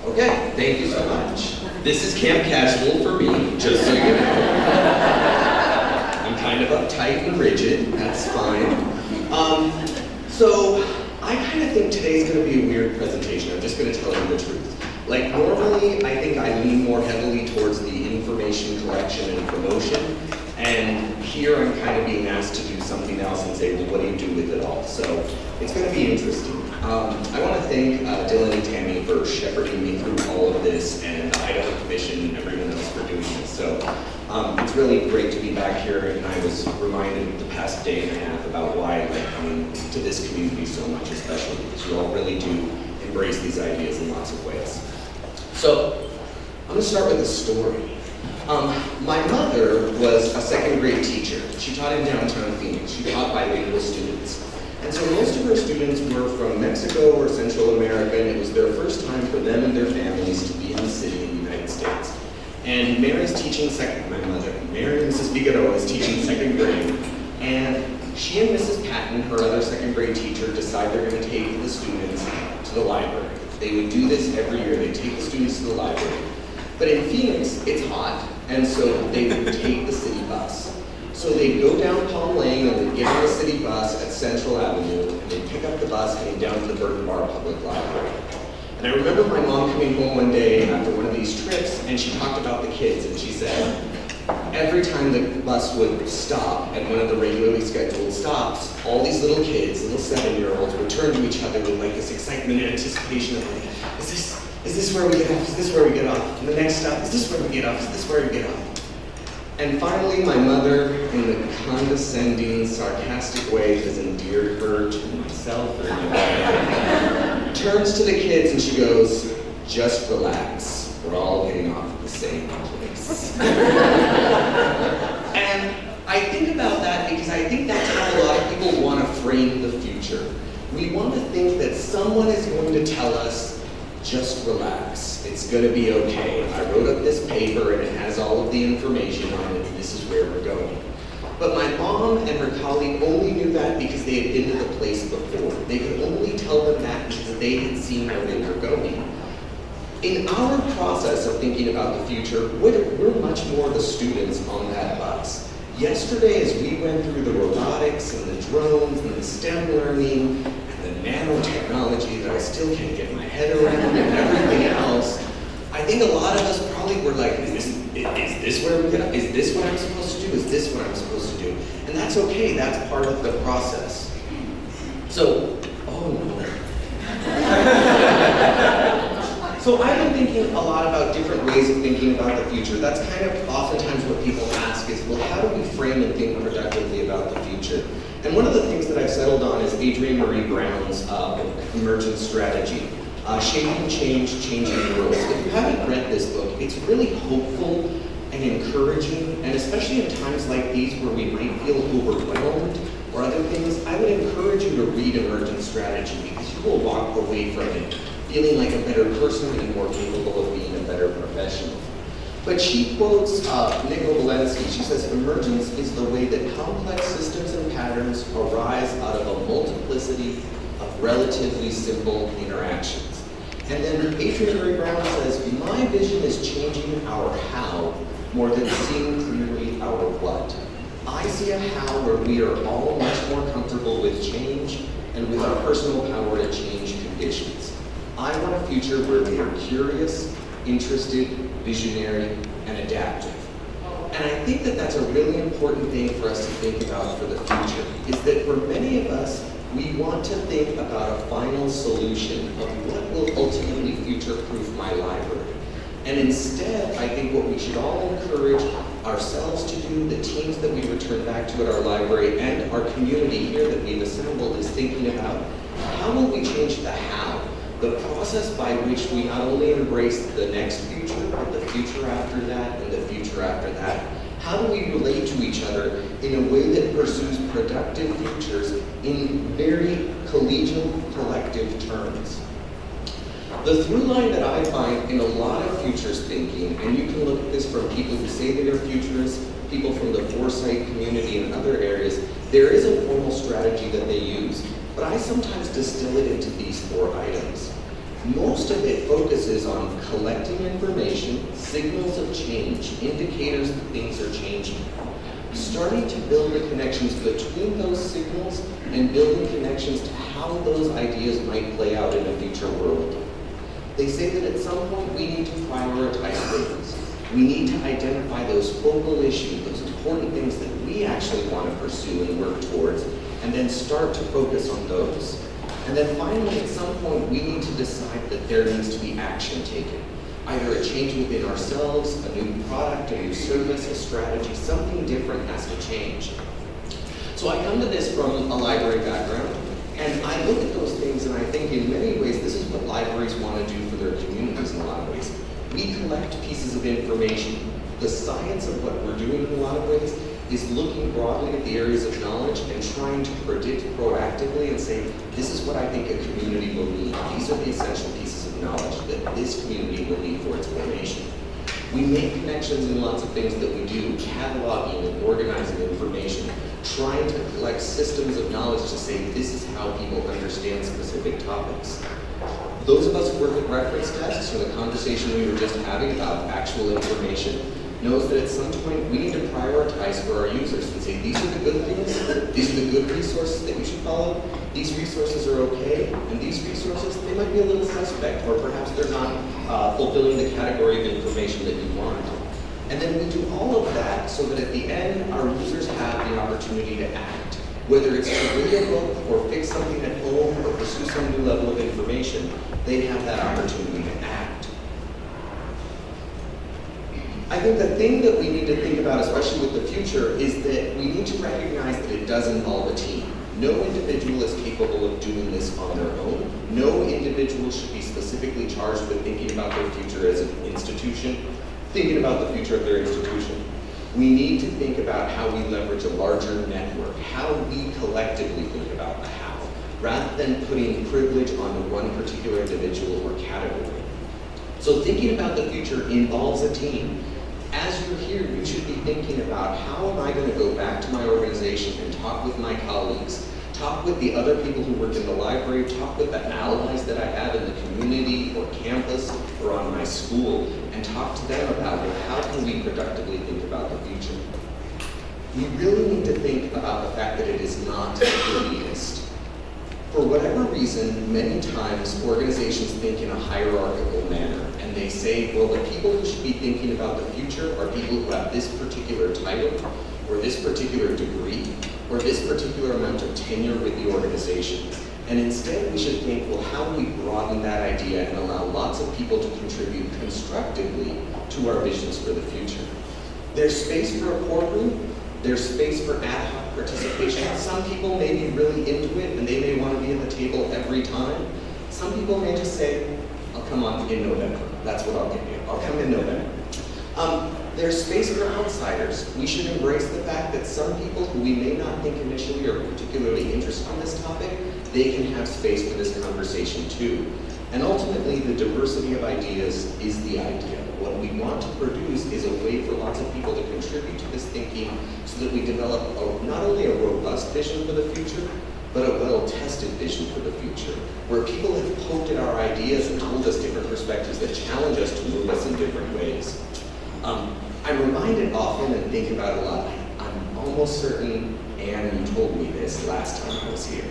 Okay, thank you so much. This is camp casual for me, just so you know. I'm kind of uptight and rigid, that's fine. So I kind of think today's going to be a weird presentation. I'm just going to tell you the truth. Like normally, I think I lean more heavily towards the information collection and promotion, and here I'm kind of being asked to do something else and say, well, what do you do with it all? So it's going to be interesting. I want to thank Dylan and Tammy for shepherding me through all of this, and the Idaho Commission and everyone else for doing this. So it's really great to be back here, and I was reminded the past day and a half about why I like coming to this community so much, especially because you all really do embrace these ideas in lots of ways. So I'm going to start with a story. My mother was a second grade teacher. She taught in downtown Phoenix. She taught bilingual students. And so most of her students were from Mexico or Central America, and it was their first time for them and their families to be in the city in the United States. And Mary's teaching my mother, Mary and Mrs. Figueroa is teaching second grade, and she and Mrs. Patton, her other second grade teacher, decide they're going to take the students to the library. They would do this every year. They take the students to the library. But in Phoenix, it's hot, and so they would take the city bus. So they'd go down Palm Lane and they'd get on the city bus at Central Avenue, and they'd pick up the bus heading down to the Burton Bar Public Library. And I remember my mom coming home one day after one of these trips, and she talked about the kids, and she said, every time the bus would stop at one of the regularly scheduled stops, all these little kids, little 7-year-olds, would turn to each other with like this excitement and anticipation of like, is this where we get off? Is this where we get off? And the next stop, is this where we get off? Is this where we get off? And finally, my mother, in the condescending, sarcastic way that has endeared her to myself and my dad, turns to the kids and she goes, just relax. We're all getting off at the same place. And I think about that because I think that's how a lot of people want to frame the future. We want to think that someone is going to tell us, just relax, it's going to be okay. I wrote up this paper and it has all of the information on it, and this is where we're going. But my mom and her colleague only knew that because they had been to the place before. They could only tell them that because they had seen where they were going. In our process of thinking about the future, we're much more the students on that bus. Yesterday, as we went through the robotics and the drones and the STEM learning, the nanotechnology that I still can't get my head around and everything else, I think a lot of us probably were like, is this where we get? Is this what I'm supposed to do? Is this what I'm supposed to do? And that's okay, that's part of the process. So, oh no. So I've been thinking a lot about different ways of thinking about the future. That's kind of oftentimes what people ask is, well, how do we frame and think productively about the future? And one of the things that I've settled on is Adrienne Marie Brown's book, Emergent Strategy, Shaping Change, Changing Worlds. If you haven't read this book, it's really hopeful and encouraging, and especially in times like these where we might feel overwhelmed or other things, I would encourage you to read Emergent Strategy because you will walk away from it feeling like a better person and more capable of being a better professional. But she quotes Nick Gravelle. She says, emergence is the way that complex systems and patterns arise out of a multiplicity of relatively simple interactions. And then Adrienne Marie Brown says, my vision is changing our how more than seeing clearly our what. I see a how where we are all much more comfortable with change and with our personal power to change conditions. I want a future where we are curious, interested, visionary, and adaptive. And I think that that's a really important thing for us to think about for the future, is that for many of us, we want to think about a final solution of what will ultimately future-proof my library. And instead, I think what we should all encourage ourselves to do, the teams that we return back to at our library, and our community here that we've assembled is thinking about how will we change the how? The process by which we not only embrace the next future, but the future after that, and the future after that. How do we relate to each other in a way that pursues productive futures in very collegial, collective terms? The through line that I find in a lot of futures thinking, and you can look at this from people who say they are futurists, people from the Foresight community and other areas, there is a formal strategy that they use. But I sometimes distill it into these 4 items. Most of it focuses on collecting information, signals of change, indicators that things are changing. Starting to build the connections between those signals and building connections to how those ideas might play out in a future world. They say that at some point we need to prioritize things. We need to identify those focal issues, those important things that we actually want to pursue and work towards, and then start to focus on those. And then finally, at some point, we need to decide that there needs to be action taken. Either a change within ourselves, a new product, a new service, a strategy, something different has to change. So I come to this from a library background, and I look at those things and I think in many ways this is what libraries want to do for their communities in a lot of ways. We collect pieces of information. The science of what we're doing in a lot of ways is looking broadly at the areas of knowledge and trying to predict proactively and say, this is what I think a community will need. These are the essential pieces of knowledge that this community will need for its formation. We make connections in lots of things that we do, cataloging and organizing information, trying to collect systems of knowledge to say, this is how people understand specific topics. Those of us who work with reference tests, or the conversation we were just having about actual information, knows that at some point we need to prioritize for our users and say, these are the good things, these are the good resources that you should follow, these resources are okay, and these resources, they might be a little suspect, or perhaps they're not fulfilling the category of information that you want. And then we do all of that so that at the end, our users have the opportunity to act. Whether it's to read a book, or fix something at home, or pursue some new level of information, they have that opportunity to act. I think the thing that we need to think about, especially with the future, is that we need to recognize that it does involve a team. No individual is capable of doing this on their own. No individual should be specifically charged with thinking about their future as an institution, thinking about the future of their institution. We need to think about how we leverage a larger network, how we collectively think about the how, rather than putting privilege on one particular individual or category. So thinking about the future involves a team. As you're here, you should be thinking about how am I going to go back to my organization and talk with my colleagues, talk with the other people who work in the library, talk with the allies that I have in the community or campus or on my school, and talk to them about, well, how can we productively think about the future? We really need to think about the fact that it is not elitist. For whatever reason, many times organizations think in a hierarchical manner, and they say, well, the people who should be thinking about the future are people who have this particular title, or this particular degree, or this particular amount of tenure with the organization. And instead, we should think, well, how do we broaden that idea and allow lots of people to contribute constructively to our visions for the future? There's space for a core group. There's space for ad hoc participation. Some people may be really into it and they may want to be at the table every time. Some people may just say, I'll come on in November. That's what I'll give you. I'll come in November. There's space for outsiders. We should embrace the fact that some people who we may not think initially are particularly interested in this topic, they can have space for this conversation too. And ultimately, the diversity of ideas is the idea. What we want to produce is a way for lots of people to contribute to this thinking so that we develop not only a robust vision for the future, but a well-tested vision for the future, where people have poked at our ideas and told us different perspectives that challenge us to move us in different ways. I'm reminded often and think about it a lot. I'm almost certain, Anne, you told me this last time I was here.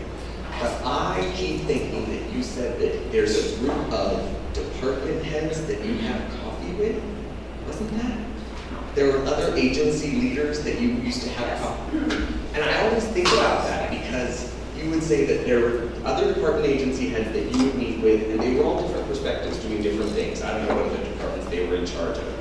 But I keep thinking that you said that there's a group of department heads that you have coffee with. Wasn't that? There were other agency leaders that you used to have coffee with. And I always think about that because you would say that there were other department agency heads that you would meet with, and they were all different perspectives doing different things. I don't know what the departments they were in charge of,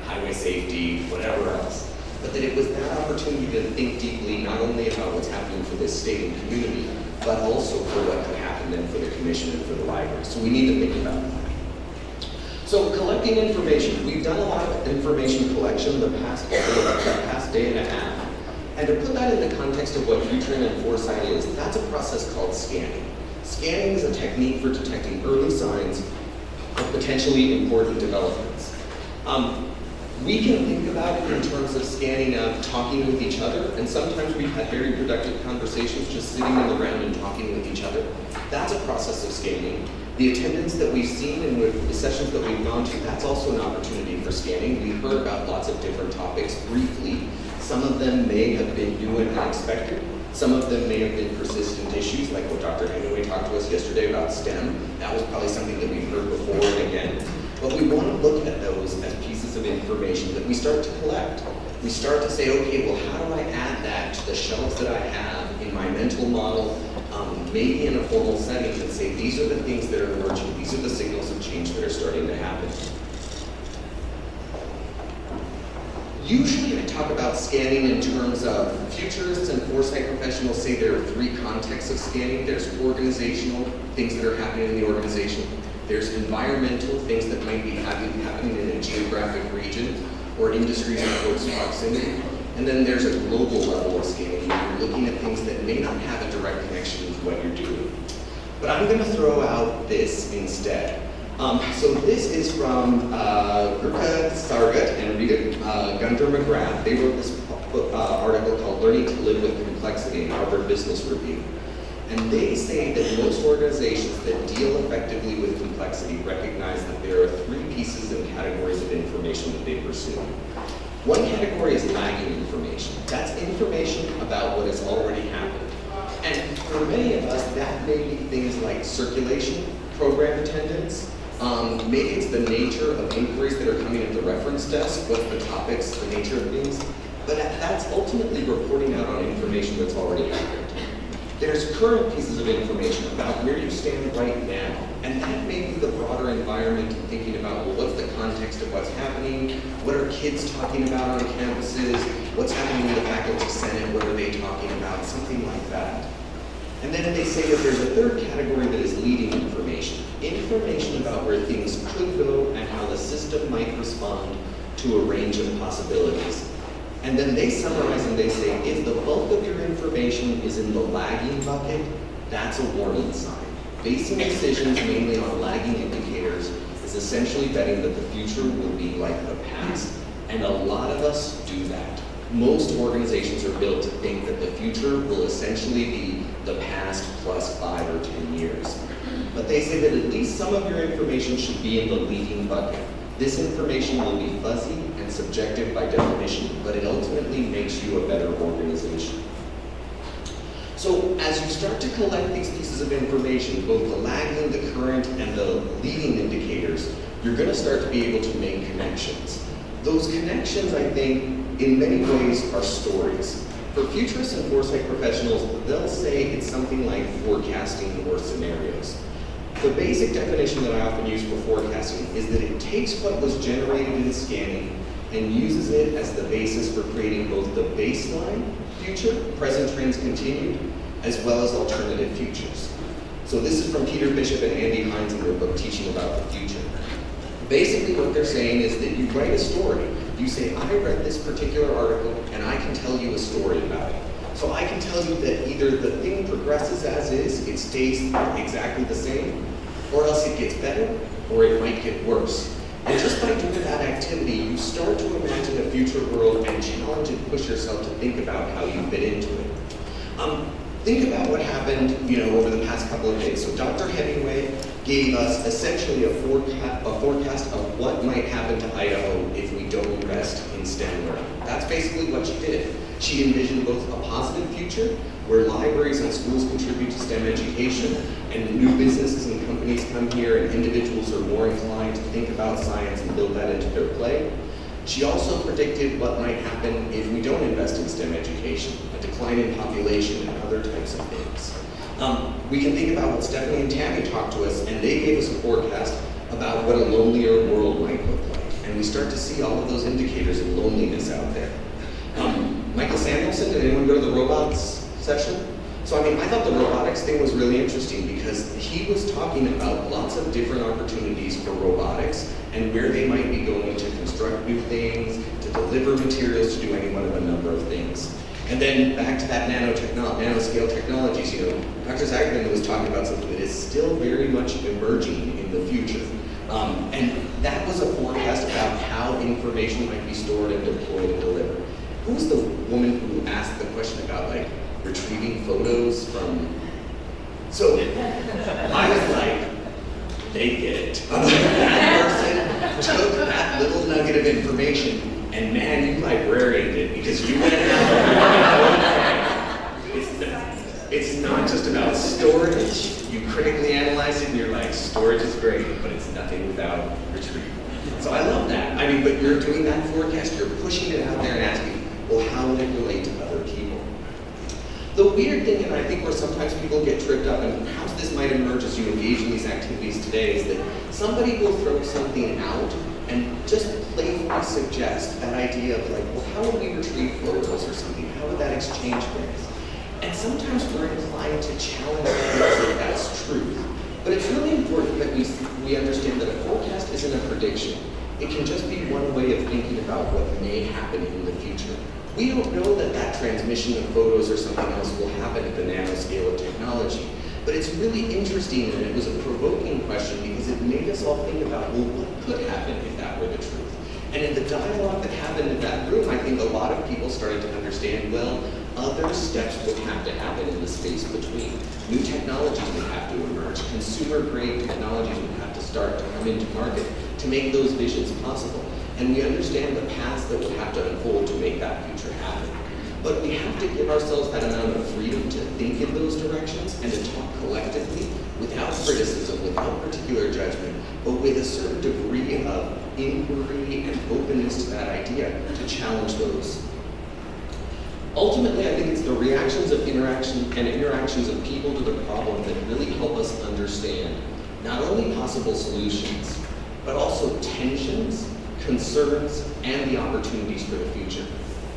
highway safety, whatever else. But that it was that opportunity to think deeply not only about what's happening for this state and community, but also for what could happen then for the commission and for the library. So we need to think about that. So collecting information. We've done a lot of information collection the past day and a half. And to put that in the context of what futuring and foresight is, that's a process called scanning. Scanning is a technique for detecting early signs of potentially important developments. We can think about it in terms of scanning of talking with each other, and sometimes we've had very productive conversations just sitting on the ground and talking with each other. That's a process of scanning. The attendance that we've seen and the sessions that we've gone to, that's also an opportunity for scanning. We heard about lots of different topics briefly. Some of them may have been new and unexpected. Some of them may have been persistent issues, like what Dr. Hemingway talked to us yesterday about STEM. That was probably something that we've heard before and again. But we want to look at those as pieces of information that we start to collect. We start to say, okay, well, how do I add that to the shelves that I have in my mental model, maybe in a formal setting, and say, these are the things that are emerging, these are the signals of change that are starting to happen. Usually I talk about scanning in terms of futurists and foresight professionals say there are three contexts of scanning. There's organizational, things that are happening in the organization. There's environmental, things that might be happening in a geographic region or industries in close proximity. And then there's a global level of scanning where you're looking at things that may not have a direct connection with what you're doing. But I'm going to throw out this instead. So this is from Gurka Sargat and Rita Gunter McGrath. They wrote this article called Learning to Live with Complexity in Harvard Business Review. And they say that most organizations that deal effectively with complexity recognize that there are three pieces and categories of information that they pursue. One category is lagging information. That's information about what has already happened. And for many of us, that may be things like circulation, program attendance, maybe it's the nature of inquiries that are coming at the reference desk, what's the topics, the nature of things, but that's ultimately reporting out on information that's already happened. There's current pieces of information about where you stand right now, and that may be the broader environment and thinking about, well, what's the context of what's happening, what are kids talking about on campuses, what's happening in the faculty senate, what are they talking about, something like that. And then they say that there's a third category that is leading information. Information about where things could go and how the system might respond to a range of possibilities. And then they summarize and they say, if the bulk of your information is in the lagging bucket, that's a warning sign. Basing decisions mainly on lagging indicators is essentially betting that the future will be like the past. And a lot of us do that. Most organizations are built to think that the future will essentially be the past plus 5 or 10 years. But they say that at least some of your information should be in the leading bucket. This information will be fuzzy and subjective by definition, but it ultimately makes you a better organization. So as you start to collect these pieces of information, both the lagging, the current, and the leading indicators, you're going to start to be able to make connections. Those connections, I think, in many ways are stories. For futurists and foresight professionals, they'll say it's something like forecasting or scenarios. The basic definition that I often use for forecasting is that it takes what was generated in scanning and uses it as the basis for creating both the baseline future, present trends continued, as well as alternative futures. So this is from Peter Bishop and Andy Hines in their book, Teaching About the Future. Basically what they're saying is that you write a story. You say, I read this particular article and I can tell you a story about it. So I can tell you that either the thing progresses as is, it stays exactly the same, or else it gets better, or it might get worse. And just by doing that activity, you start to imagine a future world and challenge and push yourself to think about how you fit into it. Think about what happened, over the past couple of days. So Dr. Hemingway gave us essentially a forecast of what might happen to Idaho if we don't invest in STEM learning. That's basically what she did. She envisioned both a positive future, where libraries and schools contribute to STEM education, and new businesses and companies come here, and individuals are more inclined to think about science and build that into their play. She also predicted what might happen if we don't invest in STEM education, a decline in population and other types of things. We can think about what Stephanie and Tammy talked to us, and they gave us a forecast about what a lonelier world might look like. And we start to see all of those indicators of loneliness out there. Michael Samuelson, did anyone go to the robots session? So I thought the robotics thing was really interesting because he was talking about lots of different opportunities for robotics and where they might be going to construct new things, to deliver materials, to do any one of a number of things. And then back to that nanoscale technologies, Dr. Zagerman was talking about something that is still very much emerging in the future. And that was a forecast about how information might be stored and deployed and delivered. Who was the woman who asked the question about retrieving photos from? So I was like, they get it. That person took that little nugget of information, and man, you librarianed it because you went out. It's not just about storage. You critically analyze it and you're like, storage is great, but it's nothing without retrieval. So I love that. I mean, but you're doing that forecast, you're pushing it out there and asking, well, how will it relate to other people? The weird thing, and I think where sometimes people get tripped up, and perhaps this might emerge as you engage in these activities today, is that somebody will throw something out and just playfully suggest that idea of like, well, how would we retrieve photos or something? How would that exchange things? And sometimes we're inclined to challenge that if that's truth. But it's really important that we understand that a forecast isn't a prediction. It can just be one way of thinking about what may happen in the future. We don't know that that transmission of photos or something else will happen at the nanoscale of technology. But it's really interesting, and it was a provoking question because it made us all think about, well, what could happen if that were the truth? And in the dialogue that happened in that room, I think a lot of people started to understand, well, other steps would have to happen in the space between. New technologies would have to emerge. Consumer-grade technologies would have to start to come into market to make those visions possible. And we understand the paths that would have to unfold to make that future happen. But we have to give ourselves that amount of freedom to think in those directions and to talk collectively without criticism, without particular judgment, but with a certain degree of inquiry and openness to that idea to challenge those. Ultimately, I think it's the reactions of interactions of people to the problem that really help us understand not only possible solutions, but also tensions, concerns, and the opportunities for the future.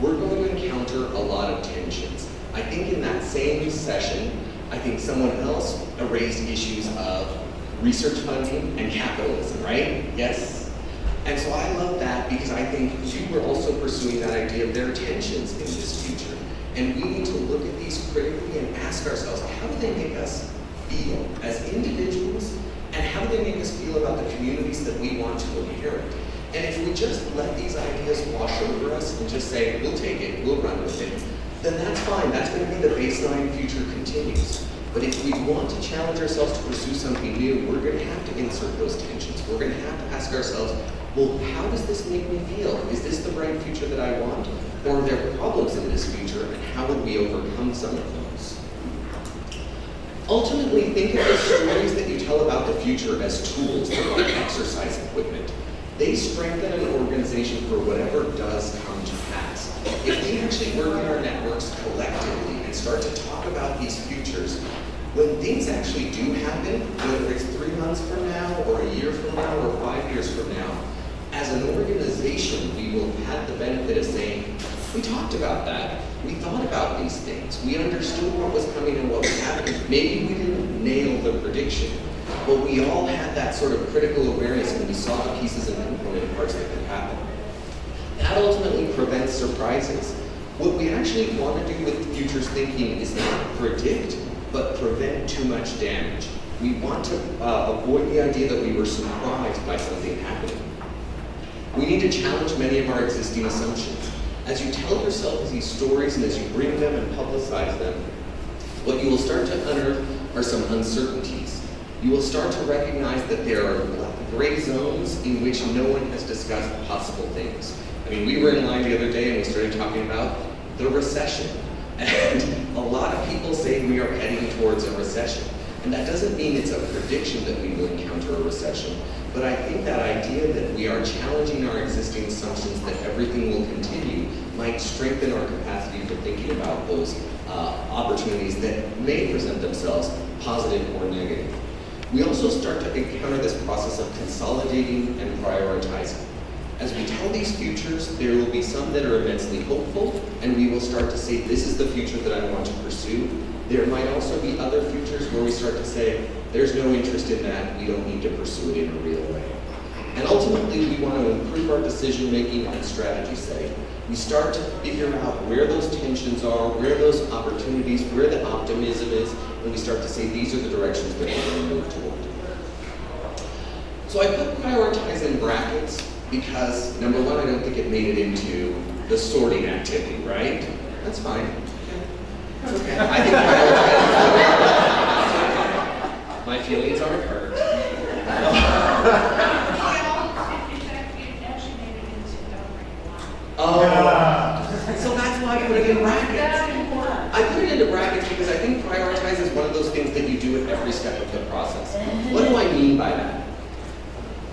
We're going to encounter a lot of tensions. I think in that same session, I think someone else raised issues of research funding and capitalism, right? Yes? And so I love that because I think you were also pursuing that idea of there are tensions in this future. And we need to look at these critically and ask ourselves, how do they make us feel as individuals? And how do they make us feel about the communities that we want to inherit? And if we just let these ideas wash over us and just say, we'll take it, we'll run with it, then that's fine. That's going to be the baseline future continues. But if we want to challenge ourselves to pursue something new, we're going to have to insert those tensions. We're going to have to ask ourselves, well, how does this make me feel? Is this the right future that I want? Or are there problems in this future, and how would we overcome some of those? Ultimately, think of the stories that you tell about the future as tools, like exercise equipment. They strengthen an organization for whatever does come to pass. If we actually work in our networks collectively and start to talk about these futures, when things actually do happen, whether it's 3 months from now, or a year from now, or 5 years from now, as an organization, we will have the benefit of saying, we talked about that. We thought about these things. We understood what was coming and what was happening. Maybe we didn't nail the prediction, but we all had that sort of critical awareness when we saw the pieces and component parts that could happen. That ultimately prevents surprises. What we actually want to do with futures thinking is not predict, but prevent too much damage. We want to avoid the idea that we were surprised by something happening. We need to challenge many of our existing assumptions. As you tell yourself these stories and as you bring them and publicize them, what you will start to unearth are some uncertainties. You will start to recognize that there are gray zones in which no one has discussed possible things. I mean, we were in line the other day and we started talking about the recession. And a lot of people say we are heading towards a recession. And that doesn't mean it's a prediction that we will encounter a recession. But I think that idea that we are challenging our existing assumptions that everything will continue might strengthen our capacity for thinking about those opportunities that may present themselves positive or negative. We also start to encounter this process of consolidating and prioritizing. As we tell these futures, there will be some that are immensely hopeful, and we will start to say, this is the future that I want to pursue. There might also be other futures where we start to say, there's no interest in that, we don't need to pursue it in a real way. And ultimately, we want to improve our decision-making and strategy setting. We start to figure out where those tensions are, where those opportunities, where the optimism is, and we start to say, these are the directions that we're going to move toward. So I put prioritize in brackets because, number one, I don't think it made it into the sorting activity, right? That's fine. That's okay. I think prioritize. My feelings aren't hurt. Oh, so that's why I put it in brackets. I put it into brackets because I think prioritize is one of those things that you do at every step of the process. What do I mean by that?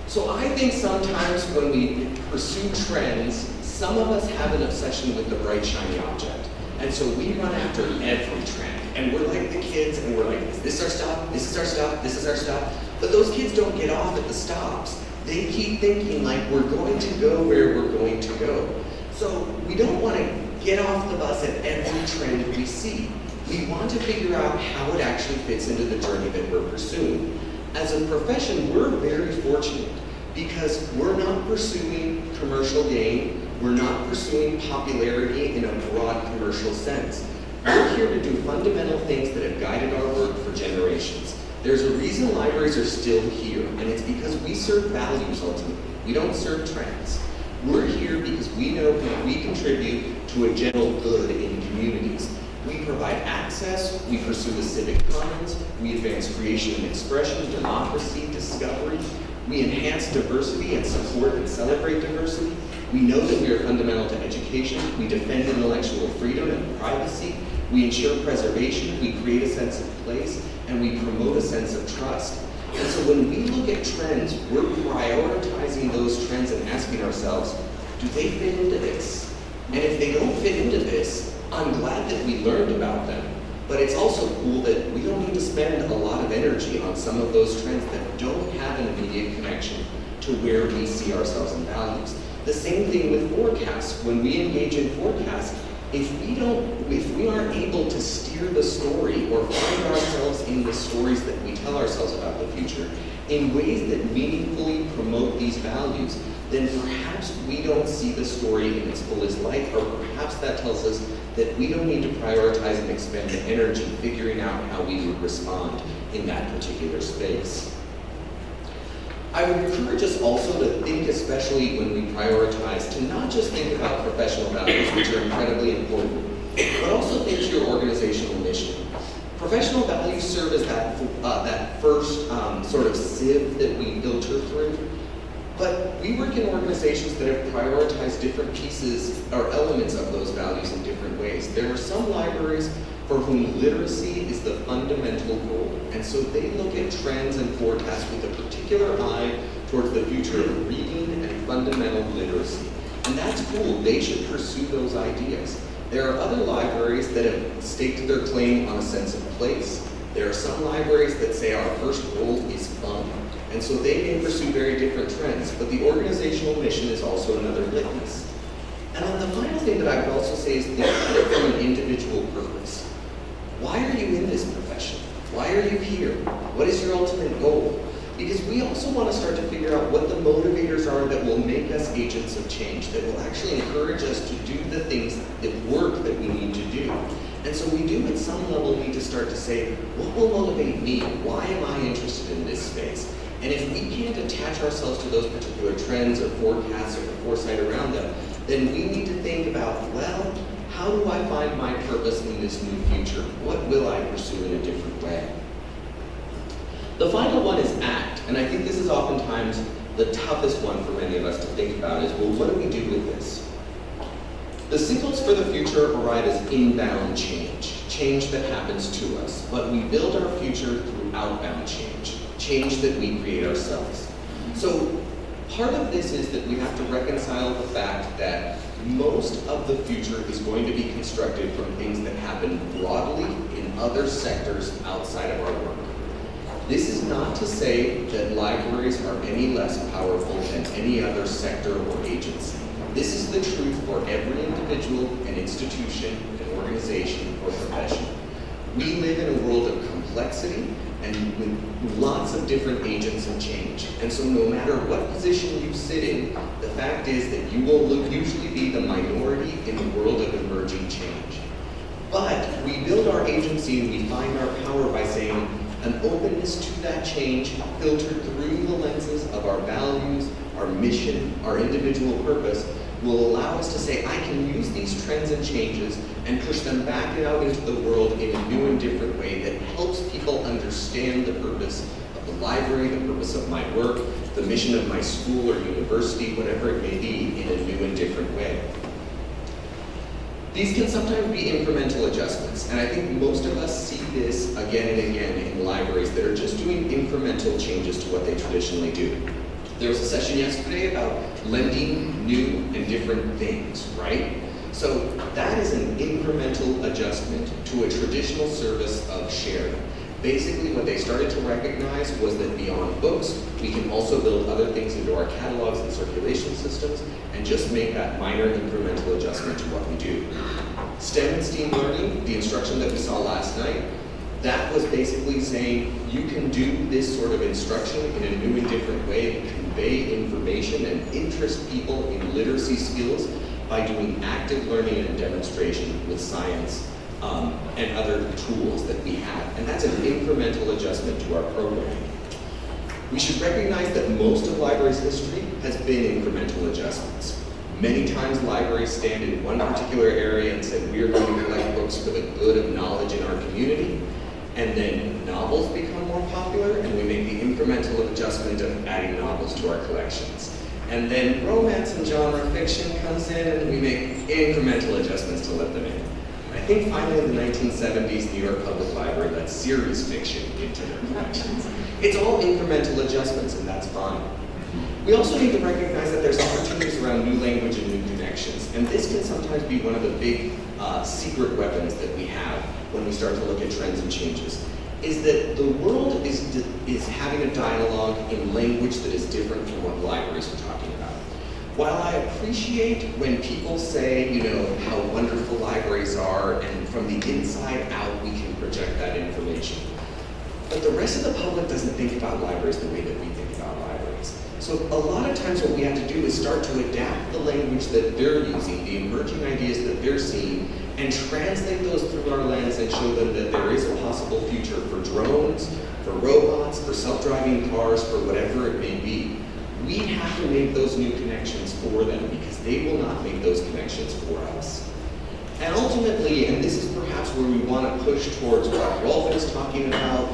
So I think sometimes when we pursue trends, some of us have an obsession with the bright, shiny object. And so we run after every trend. And we're like the kids, and we're like, this is our stop, this is our stop, this is our stop. But those kids don't get off at the stops. They keep thinking like we're going to go where we're going to go. So we don't want to get off the bus at every trend we see. We want to figure out how it actually fits into the journey that we're pursuing. As a profession, we're very fortunate because we're not pursuing commercial gain. We're not pursuing popularity in a broad commercial sense. We're here to do fundamental things that have guided our work for generations. There's a reason libraries are still here, and it's because we serve values ultimately. We don't serve trends. We're here because we know that we contribute to a general good in communities. We provide access, we pursue the civic commons, we advance creation and expression, democracy, discovery. We enhance diversity and support and celebrate diversity. We know that we are fundamental to education. We defend intellectual freedom and privacy. We ensure preservation. We create a sense of place. And we promote a sense of trust. And so when we look at trends, we're prioritizing those trends and asking ourselves, do they fit into this? And if they don't fit into this, I'm glad that we learned about them. But it's also cool that we don't need to spend a lot of energy on some of those trends that don't have an immediate connection to where we see ourselves and values. The same thing with forecasts. When we engage in forecasts, if we aren't able to steer the story or find ourselves in the stories that we tell ourselves about the future in ways that meaningfully promote these values, then perhaps we don't see the story in its fullest light, or perhaps that tells us that we don't need to prioritize and expend the energy figuring out how we would respond in that particular space. I would encourage us also to think, especially when we prioritize, to not just think about professional values, which are incredibly important, but also think your organizational mission. Professional values serve as that first sort of sieve that we filter through. But we work in organizations that have prioritized different pieces or elements of those values in different ways. There are some libraries for whom literacy is the fundamental goal. And so they look at trends and forecasts with a particular eye towards the future of reading and fundamental literacy. And that's cool. They should pursue those ideas. There are other libraries that have staked their claim on a sense of place. There are some libraries that say our first goal is fun. And so they may pursue very different trends, but the organizational mission is also another litmus. And then the final thing that I would also say is think about it from an individual purpose. Why are you in this profession? Why are you here? What is your ultimate goal? Because we also want to start to figure out what the motivators are that will make us agents of change, that will actually encourage us to do the things that work that we need to do. And so we do at some level need to start to say, what will motivate me? Why am I interested in this space? And if we can't attach ourselves to those particular trends or forecasts or the foresight around them, then we need to think about, well, how do I find my purpose in this new future? What will I pursue in a different way? The final one is act, and I think this is oftentimes the toughest one for many of us to think about is, well, what do we do with this? The signals for the future arrive as inbound change, change that happens to us, but we build our future through outbound change, change that we create ourselves. So part of this is that we have to reconcile the fact that most of the future is going to be constructed from things that happen broadly in other sectors outside of our work. This is not to say that libraries are any less powerful than any other sector or agency. This is the truth for every individual and institution and organization or profession. We live in a world of complexity and with lots of different agents of change. And so no matter what position you sit in, the fact is that you will usually be the minority in the world of emerging change. But we build our agency and we find our power by saying an openness to that change filtered through the lenses of our values, our mission, our individual purpose will allow us to say, I can use these trends and changes and push them back out into the world in a new and different way that helps people understand the purpose of the library, the purpose of my work, the mission of my school or university, whatever it may be, in a new and different way. These can sometimes be incremental adjustments, and I think most of us see this again and again in libraries that are just doing incremental changes to what they traditionally do. There was a session yesterday about lending new and different things, right? So that is an incremental adjustment to a traditional service of sharing. Basically, what they started to recognize was that beyond books, we can also build other things into our catalogs and circulation systems and just make that minor incremental adjustment to what we do. STEM and STEAM learning, the instruction that we saw last night, that was basically saying you can do this sort of instruction in a new and different way, convey information and interest people in literacy skills by doing active learning and demonstration with science and other tools that we have. And that's an incremental adjustment to our programming. We should recognize that most of libraries' history has been incremental adjustments. Many times libraries stand in one particular area and say, we are going to collect books for the good of knowledge in our community. And then novels become more popular, and we make the incremental adjustment of adding novels to our collections. And then romance and genre fiction comes in, and we make incremental adjustments to let them in. I think finally in the 1970s, New York Public Library let series fiction into their collections. It's all incremental adjustments, and that's fine. We also need to recognize that there's opportunities around new language and new connections, and this can sometimes be one of the big secret weapons that we have when we start to look at trends and changes, is that the world is having a dialogue in language that is different from what libraries are talking about. While I appreciate when people say, you know, how wonderful libraries are, and from the inside out we can project that information, but the rest of the public doesn't think about libraries the way that we think about libraries. So a lot of times what we have to do is start to adapt the language that they're using, the emerging ideas that they're seeing, and translate those through our lens and show them that there is a possible future for drones, for robots, for self-driving cars, for whatever it may be. We have to make those new connections for them because they will not make those connections for us. And ultimately, and this is perhaps where we want to push towards what Rolf is talking about,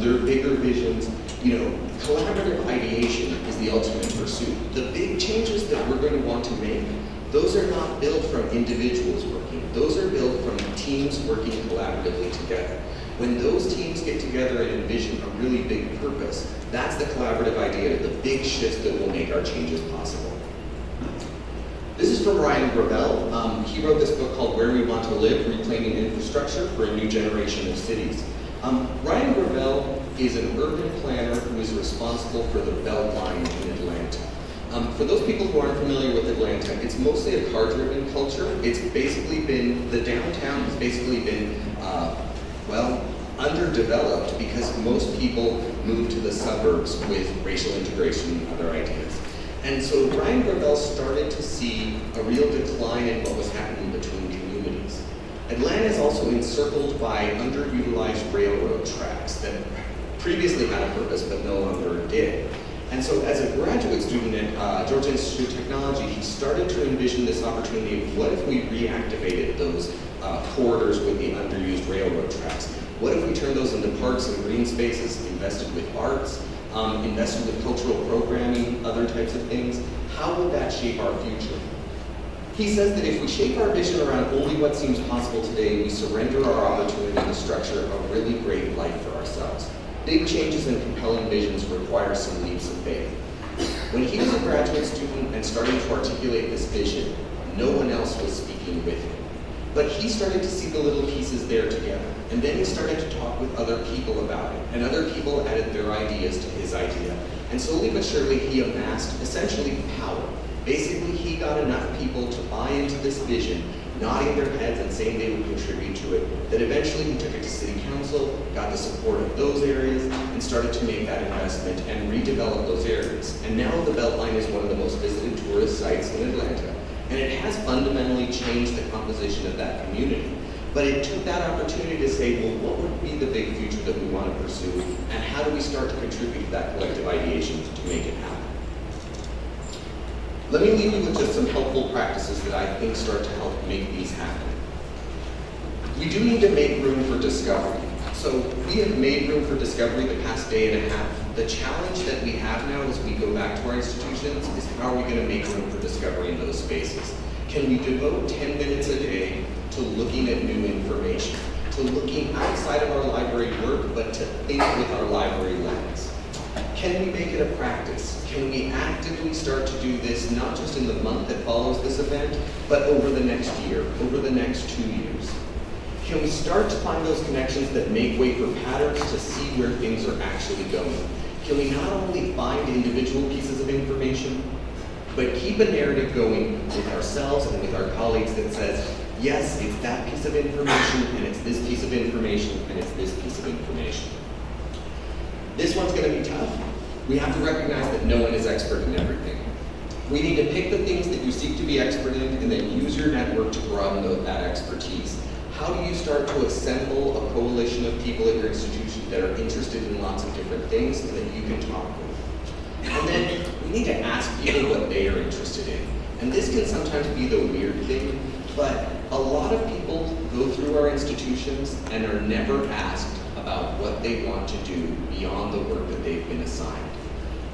their bigger visions, you know, collaborative ideation is the ultimate pursuit. The big changes that we're going to want to make, those are not built from individuals working. Those are built from teams working collaboratively together. When those teams get together and envision a really big purpose, that's the collaborative idea, the big shifts that will make our changes possible. This is from Ryan Gravelle. He wrote this book called Where We Want to Live, Reclaiming Infrastructure for a New Generation of Cities. Ryan Gravelle is an urban planner who is responsible for the Beltline in Atlanta. For those people who aren't familiar with Atlanta, it's mostly a car-driven culture. It's basically been, the downtown has basically been, well, underdeveloped because most people move to the suburbs with racial integration and other ideas. And so Ryan Gravelle started to see a real decline in what was happening between communities. Atlanta is also encircled by underutilized railroad tracks that previously had a purpose but no longer did. And so as a graduate student at Georgia Institute of Technology, he started to envision this opportunity of what if we reactivated those corridors with the underused railroad tracks? What if we turned those into parks and green spaces, invested with arts, invested with cultural programming, other types of things? How would that shape our future? He says that if we shape our vision around only what seems possible today, we surrender our opportunity to structure a really great life for ourselves. Big changes and compelling visions require some leaps of faith. When he was a graduate student and starting to articulate this vision, no one else was speaking with him. But he started to see the little pieces there together. And then he started to talk with other people about it. And other people added their ideas to his idea. And slowly but surely he amassed essentially power. Basically, he got enough people to buy into this vision, nodding their heads and saying they would contribute to it, that eventually he took it to city council, got the support of those areas, and started to make that investment and redevelop those areas. And now the Beltline is one of the most visited tourist sites in Atlanta. And it has fundamentally changed the composition of that community. But it took that opportunity to say, well, what would be the big future that we want to pursue, and how do we start to contribute to that collective ideation to make it happen? Let me leave you with just some helpful practices that I think start to help make these happen. We do need to make room for discovery. So we have made room for discovery the past day and a half. The challenge that we have now as we go back to our institutions is how are we going to make room for discovery in those spaces? Can we devote 10 minutes a day to looking at new information, to looking outside of our library work, but to think with our library lens? Can we make it a practice? Can we actively start to do this, not just in the month that follows this event, but over the next year, over the next 2 years? Can we start to find those connections that make way for patterns to see where things are actually going? Can we not only find individual pieces of information, but keep a narrative going with ourselves and with our colleagues that says, yes, it's that piece of information, and it's this piece of information, and it's this piece of information. This one's going to be tough. We have to recognize that no one is expert in everything. We need to pick the things that you seek to be expert in and then use your network to broaden that expertise. How do you start to assemble a coalition of people at your institution that are interested in lots of different things and that you can talk with? And then we need to ask people what they are interested in. And this can sometimes be the weird thing, but a lot of people go through our institutions and are never asked about what they want to do beyond the work that they've been assigned.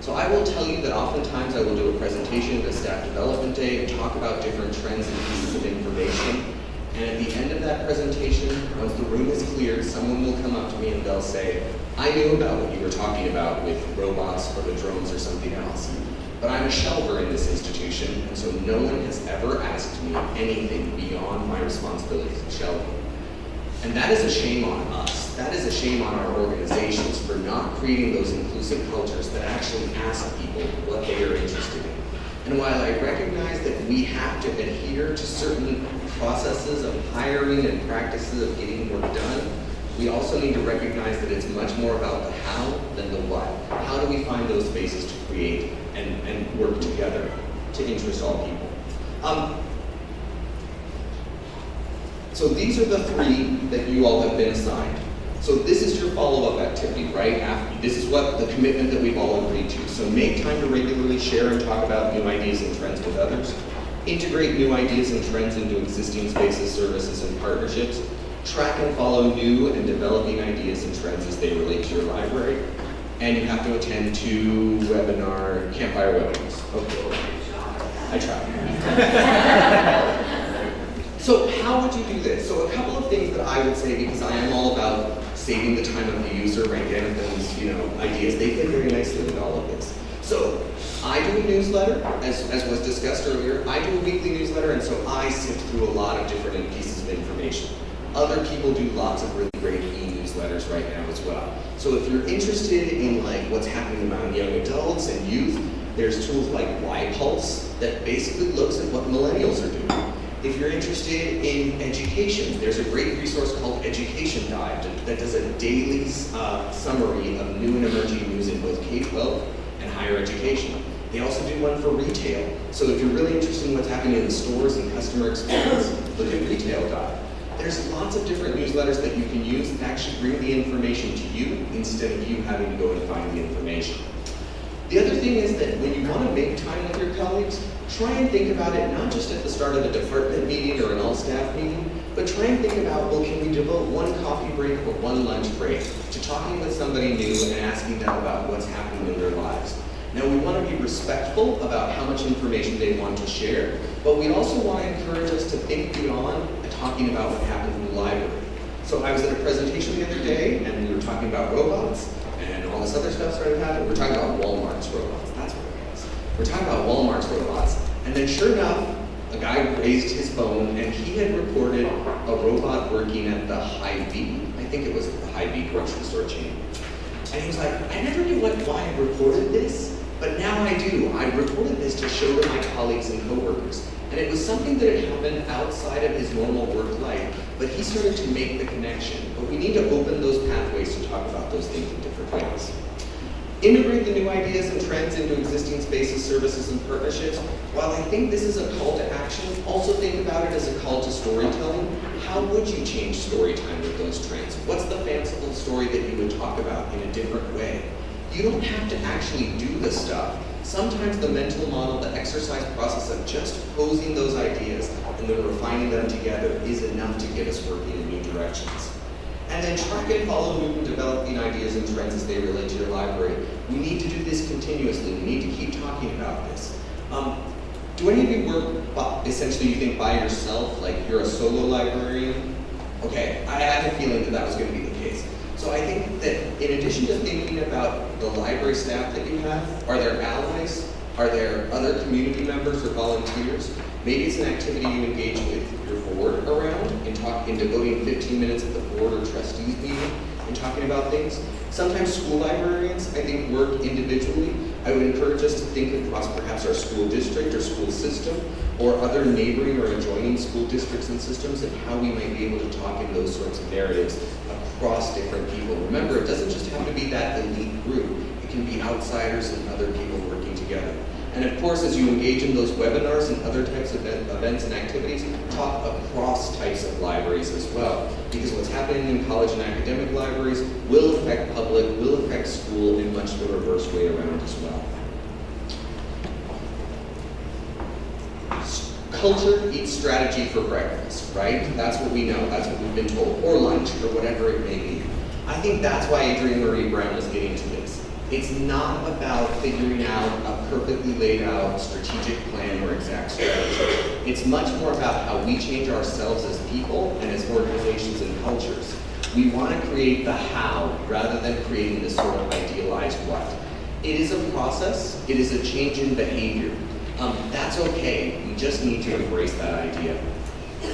So I will tell you that oftentimes I will do a presentation at a staff development day and talk about different trends and pieces of information. And at the end of that presentation, once the room is cleared, someone will come up to me and they'll say, I knew about what you were talking about with robots or the drones or something else, but I'm a shelver in this institution, and so no one has ever asked me anything beyond my responsibilities of shelving. And that is a shame on us. That is a shame on our organizations for not creating those inclusive cultures that actually ask people what they are interested in. And while I recognize that we have to adhere to certain processes of hiring and practices of getting work done, we also need to recognize that it's much more about the how than the what. How do we find those spaces to create and work together to interest all people? So these are the 3 that you all have been assigned. So this is your follow-up activity, right? This is what the commitment that we've all agreed to. So make time to regularly share and talk about new ideas and trends with others. Integrate new ideas and trends into existing spaces, services, and partnerships. Track and follow new and developing ideas and trends as they relate to your library. And you have to attend 2 webinar, campfire webinars. Okay. I tried. So how would you do this? So a couple of things that I would say, because I am all about saving the time of the user and getting those, ideas. They fit very nicely with all of this. So I do a newsletter, as was discussed earlier. I do a weekly newsletter, and so I sift through a lot of different pieces of information. Other people do lots of really great e-newsletters right now as well. So if you're interested in what's happening among young adults and youth, there's tools like Y-Pulse that basically looks at what millennials are doing. If you're interested in education, there's a great resource called Education Dive that does a daily summary of new and emerging news in both K-12 and higher education. They also do one for retail. So if you're really interested in what's happening in the stores and customer experience, look at Retail Dive. There's lots of different newsletters that you can use that actually bring the information to you instead of you having to go and find the information. The other thing is that when you want to make time with your colleagues, try and think about it not just at the start of a department meeting or an all-staff meeting, but try and think about, well, can we devote 1 coffee break or 1 lunch break to talking with somebody new and asking them about what's happening in their lives. Now, we want to be respectful about how much information they want to share, but we also want to encourage us to think beyond talking about what happened in the library. So I was at a presentation the other day, and we were talking about robots, and all this other stuff started happening. We're talking about Walmart's robots. That's what it was. We're talking about Walmart's robots. And then sure enough, a guy raised his phone, and he had reported a robot working at the Hy-Vee. I think it was the Hy-Vee grocery store chain. And he was like, I never knew why I reported this, but now I do. I reported this to show to my colleagues and coworkers. And it was something that had happened outside of his normal work life, but he started to make the connection. But we need to open those pathways to talk about those things in different ways. Integrate the new ideas and trends into existing spaces, services, and partnerships. While I think this is a call to action, also think about it as a call to storytelling. How would you change story time with those trends? What's the fanciful story that you would talk about in a different way? You don't have to actually do the stuff. Sometimes the mental model, the exercise process of just posing those ideas and then refining them together is enough to get us working in new directions. And then track and follow movement developing ideas and trends as they relate to your library. We need to do this continuously. We need to keep talking about this. Do any of you work, essentially you think by yourself, like you're a solo librarian? Okay, I had a feeling that that was going to be the case. So I think that in addition to thinking about the library staff that you have, are there allies? Are there other community members or volunteers? Maybe it's an activity you engage with your board around in devoting 15 minutes at the board or trustees meeting and talking about things. Sometimes school librarians, I think, work individually. I would encourage us to think across perhaps our school district or school system or other neighboring or adjoining school districts and systems and how we might be able to talk in those sorts of narratives across different people. Remember, it doesn't just have to be that elite group. It can be outsiders and other people working together. And of course, as you engage in those webinars and other types of events and activities, talk across types of libraries as well. Because what's happening in college and academic libraries will affect public, will affect school in much the reverse way around as well. Culture eats strategy for breakfast, right? That's what we know, that's what we've been told, or lunch, or whatever it may be. I think that's why Adrienne Marie Brown is getting to this. It's not about figuring out a perfectly laid out strategic plan or exact strategy. It's much more about how we change ourselves as people and as organizations and cultures. We want to create the how rather than creating this sort of idealized what. It is a process, it is a change in behavior. That's okay, we just need to embrace that idea.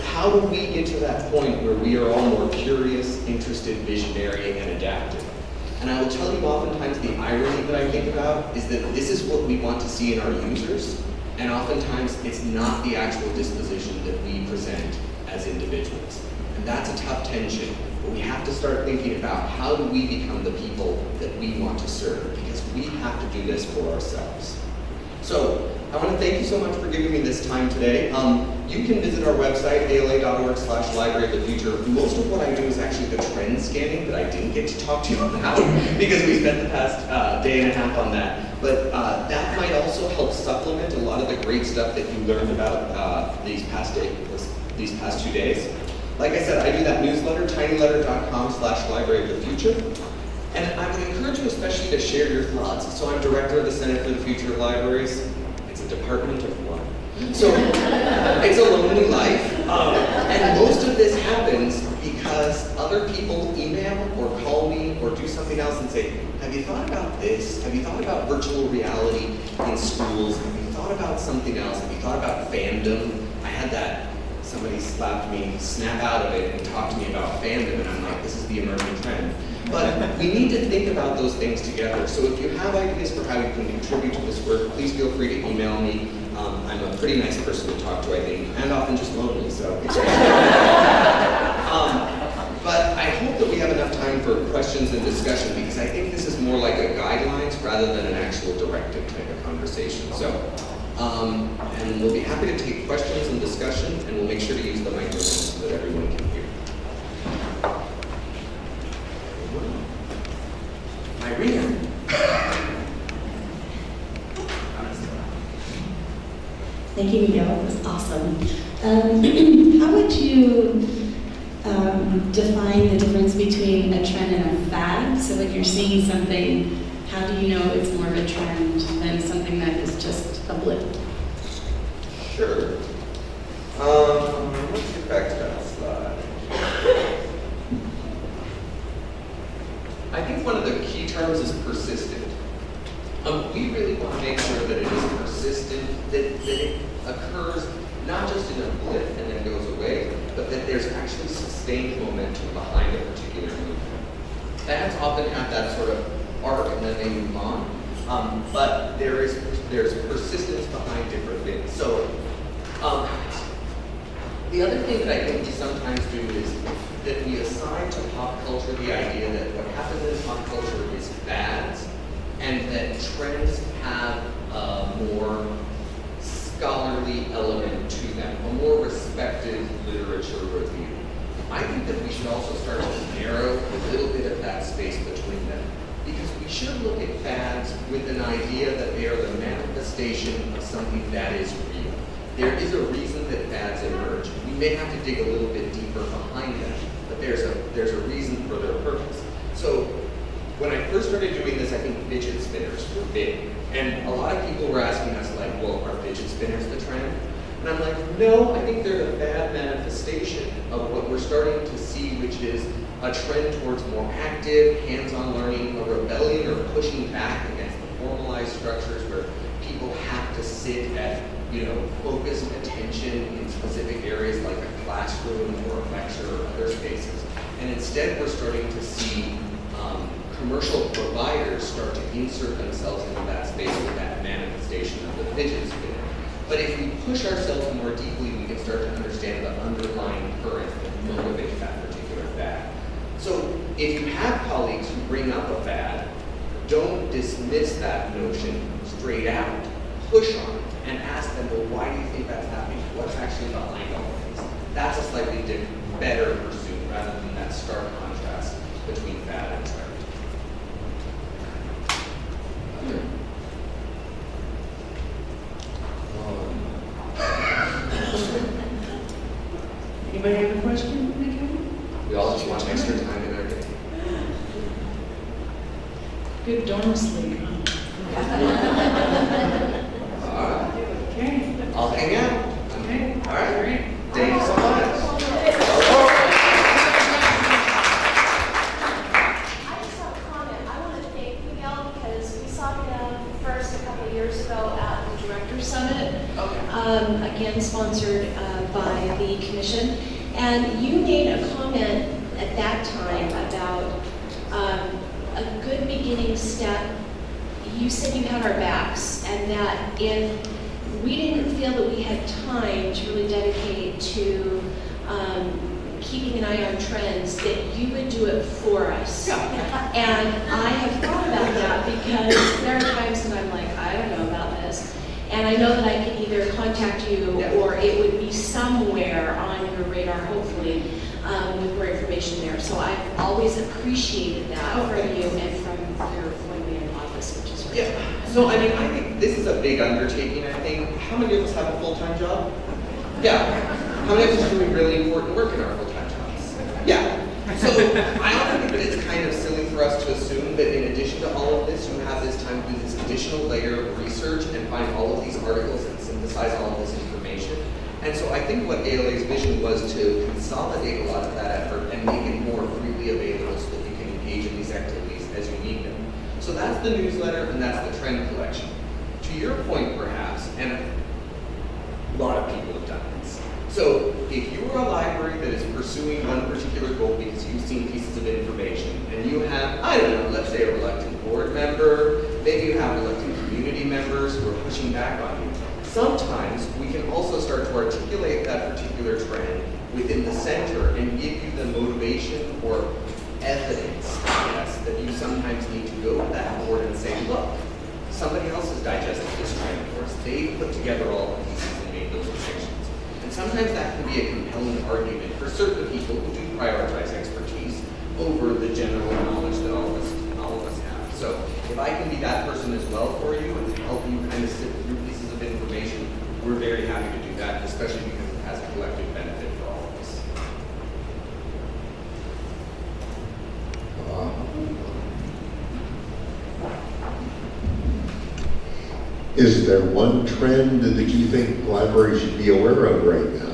How do we get to that point where we are all more curious, interested, visionary, and adaptive? And I will tell you oftentimes the irony that I think about is that this is what we want to see in our users, and oftentimes it's not the actual disposition that we present as individuals. And that's a tough tension, but we have to start thinking about how do we become the people that we want to serve, because we have to do this for ourselves. So, I want to thank you so much for giving me this time today. You can visit our website, ala.org/library of the future. Most of what I do is actually the trend scanning that I didn't get to talk to you about because we spent the past day and a half on that. But that might also help supplement a lot of the great stuff that you learned about these past 2 days. Like I said, I do that newsletter, tinyletter.com/library of the future. And I would encourage you especially to share your thoughts. So I'm director of the Center for the Future of Libraries. It's a department of one. So it's a lonely life. And most of this happens because other people email or call me or do something else and say, have you thought about this? Have you thought about virtual reality in schools? Have you thought about something else? Have you thought about fandom? I had that. Somebody slapped me, snap out of it, and talk to me about fandom, and I'm like, this is the emerging trend. But we need to think about those things together. So if you have ideas for how you can contribute to this work, please feel free to email me. I'm a pretty nice person to talk to, I think, and often just lonely, so. But I hope that we have enough time for questions and discussion, because I think this is more like a guidelines rather than an actual directive type of conversation. So, and we'll be happy to take questions and discussion, and we'll make sure to use the microphone so that everyone can hear. Irina. Thank you, Miguel. It was awesome. How would you define the difference between a trend and a fad? So when you're seeing something, how do you know it's more of a trend than something that is just a blip? Sure. Let's get back to that slide. I think one of the key terms is persistent. We really want to make sure that it is persistent, that it occurs not just in a blip and then goes away, but that there's actually sustained momentum behind a particular movement. Fads often have that sort of arc and then they move on, but there's persistence behind different things. So the other thing that I think we sometimes do is that we assign to pop culture the idea that what happens in pop culture is fads, and that trends have a more scholarly element to them, a more respected literature review. I think that we should also start to narrow a little bit of that space between them, because we should look at fads with an idea that they are the manifestation of something that is real. There is a reason that fads emerge. We may have to dig a little bit deeper behind them, but there's a reason for their purpose. So when I first started doing this, I think fidget spinners were big. And a lot of people were asking us like, well, are fidget spinners the trend? And I'm like, no, I think they're a bad manifestation of what we're starting to see, which is a trend towards more active, hands-on learning, a rebellion or pushing back against the formalized structures where people have to sit at, focused attention in specific areas like a classroom or a lecture or other spaces. And instead, we're starting to see commercial providers start to insert themselves into that space with that manifestation of the fidget spinner. But if we push ourselves more deeply, we can start to understand the underlying current that motivates that particular fad. So if you have colleagues who bring up a fad, don't dismiss that notion straight out. Push on it and ask them, well, why do you think that's happening? What's actually behind all of this? That's a slightly better pursuit rather than that stark contrast between fad and trend. Anybody have a question, Miguel? We all just want extra time in our day. Good dorm sleep, huh? Okay. I'll hang out. Okay. All right. Great. Thank you so much. I just have a comment. I want to thank Miguel because we saw him first a couple of years ago at the Directors Summit, again sponsored by the Commission. And you made a comment at that time about a good beginning step. You said you had our backs, and that if we didn't feel that we had time to really dedicate to keeping an eye on trends, that you would do it for us. Yeah. And I have thought about that because there are times when I'm like, I don't know about this. And I know that I can either contact you or it would be somewhere on your radar, hopefully, with more information there. So I've always appreciated that from you and from your when we were in office, which is great. Yeah. So, I think this is a big undertaking, I think. How many of us have a full-time job? Yeah. How many of us are doing really important work in our full-time jobs? Yeah. So, I often think that it's kind of silly for us to assume that in addition to all of this, you have this time to do this additional layer of research and find all of these articles and synthesize all of this information. And so I think what ALA's vision was to consolidate a lot of that effort and make it more freely available so that you can engage in these activities as you need them. So that's the newsletter and that's the trend collection. To your point, perhaps, and a lot of people have done this. So if you are a library that is pursuing one particular goal because you've seen pieces of information and you have, I don't know, let's say a reluctant board member, maybe you have reluctant community members who are pushing back on you. Sometimes we can also start to articulate that particular trend within the center and give you the motivation or evidence, I guess, that you sometimes need to go to that board and say, look, somebody else has digested this trend for us. They put together all the pieces and made those predictions. And sometimes that can be a compelling argument for certain people who do prioritize expertise over the general knowledge that all of us have. So if I can be that person as well for you and help you kind of sift through pieces of information, we're very happy to do that, especially because it has a collective benefit for all of us. Is there one trend that you think libraries should be aware of right now?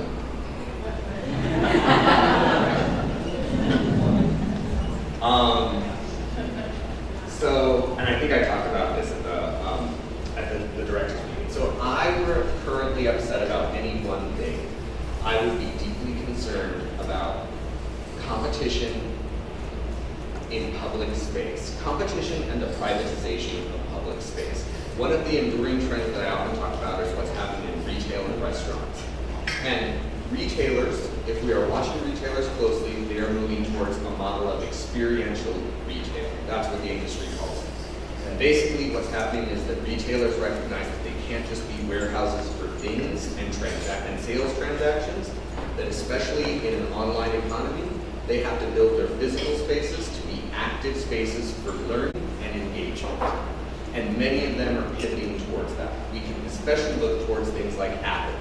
So, and I think I talked about this at the director's meeting. So if I were currently upset about any one thing, I would be deeply concerned about competition in public space. Competition and the privatization of public space. One of the enduring trends that I often talk about is what's happening in retail and restaurants. And retailers, if we are watching retailers closely, they are moving towards a model of experiential retail. That's what the industry calls it. And basically what's happening is that retailers recognize that they can't just be warehouses for things and sales transactions, that especially in an online economy, they have to build their physical spaces to be active spaces for learning and engagement. And many of them are pivoting towards that. We can especially look towards things like Apple.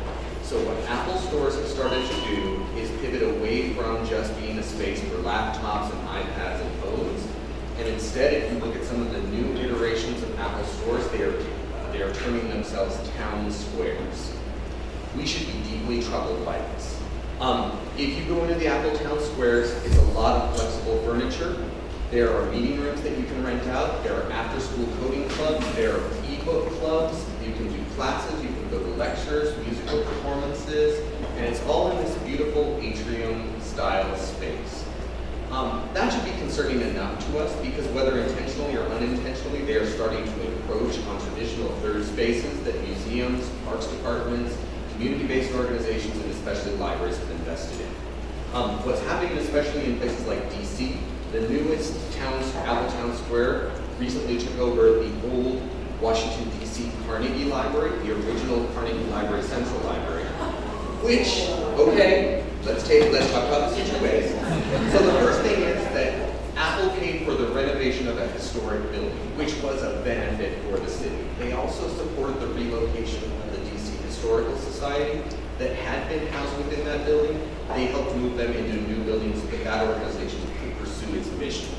So what Apple stores have started to do is pivot away from just being a space for laptops and iPads and phones. And instead, if you look at some of the new iterations of Apple stores, they are terming themselves town squares. We should be deeply troubled by this. If you go into the Apple Town Squares, it's a lot of flexible furniture. There are meeting rooms that you can rent out. There are after-school coding clubs. There are e-book clubs. You can do classes. You can go to lectures, musical performances, and it's all in this beautiful atrium-style space. That should be concerning enough to us because whether intentionally or unintentionally, they are starting to encroach on traditional third spaces that museums, parks departments, community-based organizations, and especially libraries have invested in. What's happening, especially in places like DC, the newest Apple Town Square recently took over the old Washington, D.C. Carnegie Library, the original Carnegie Library Central Library, which, okay, let's talk about this in two ways. So the first thing is that Apple paid for the renovation of a historic building, which was a benefit for the city. They also supported the relocation of the D.C. Historical Society that had been housed within that building. They helped move them into new buildings so that that organization could pursue its mission.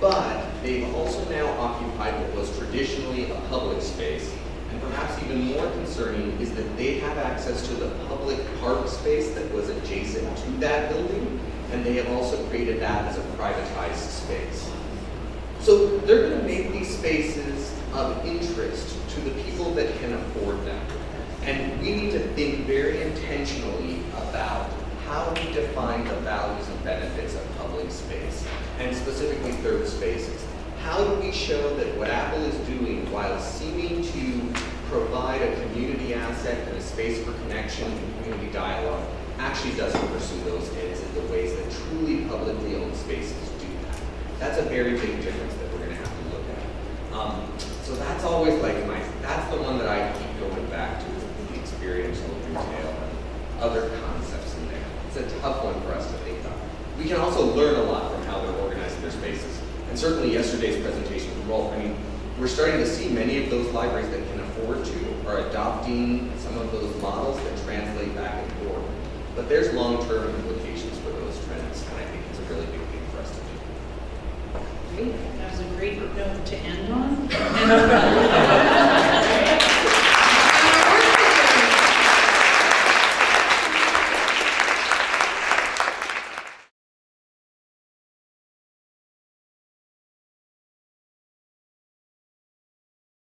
But they've also now occupied what was traditionally a public space. And perhaps even more concerning is that they have access to the public park space that was adjacent to that building, and they have also created that as a privatized space. So they're going to make these spaces of interest to the people that can afford them. And we need to think very intentionally about how we define the values and benefits of public space, and specifically third spaces. How do we show that what Apple is doing, while seeming to provide a community asset and a space for connection and community dialogue, actually doesn't pursue those ends in the ways that truly publicly owned spaces do that? That's a very big difference that we're going to have to look at. So that's always that's the one that I keep going back to, the experiential retail and other concepts in there. It's a tough one for us to think about. We can also learn a lot from how they're organizing their spaces. And certainly yesterday's presentation from Rolf, we're starting to see many of those libraries that can afford to are adopting some of those models that translate back and forth. But there's long-term implications